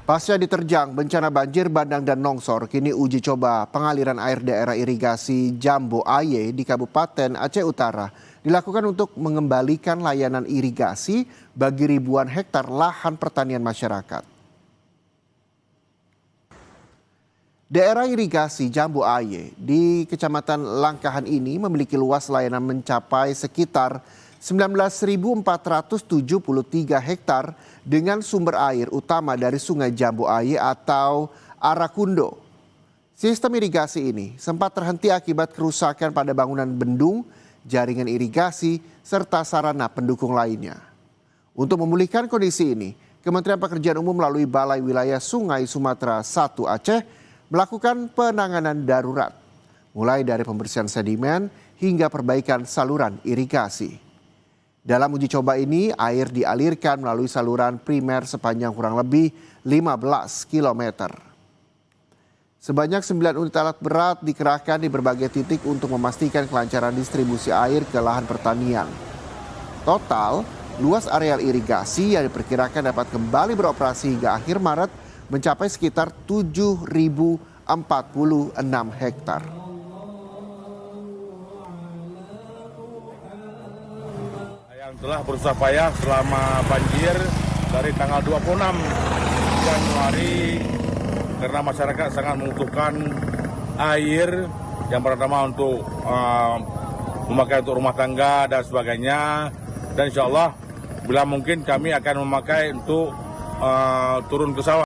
Pasca diterjang bencana banjir bandang dan longsor, kini uji coba pengaliran air daerah irigasi Jambu Aye di Kabupaten Aceh Utara dilakukan untuk mengembalikan layanan irigasi bagi ribuan hektar lahan pertanian masyarakat. Daerah irigasi Jambu Aye di Kecamatan Langkahan ini memiliki luas layanan mencapai sekitar 19.473 hektar dengan sumber air utama dari Sungai Jambu Aye atau Arakundo. Sistem irigasi ini sempat terhenti akibat kerusakan pada bangunan bendung, jaringan irigasi, serta sarana pendukung lainnya. Untuk memulihkan kondisi ini, Kementerian Pekerjaan Umum melalui Balai Wilayah Sungai Sumatera I Aceh melakukan penanganan darurat, mulai dari pembersihan sedimen hingga perbaikan saluran irigasi. Dalam uji coba ini, air dialirkan melalui saluran primer sepanjang kurang lebih 15 km. Sebanyak 9 unit alat berat dikerahkan di berbagai titik untuk memastikan kelancaran distribusi air ke lahan pertanian. Total, luas areal irigasi yang diperkirakan dapat kembali beroperasi hingga akhir Maret mencapai sekitar 7.046 hektar. Yang telah berusaha payah selama banjir dari tanggal 26 Januari karena masyarakat sangat membutuhkan air yang pertama untuk memakai untuk rumah tangga dan sebagainya, dan insya Allah bila mungkin kami akan memakai untuk turun ke sawah.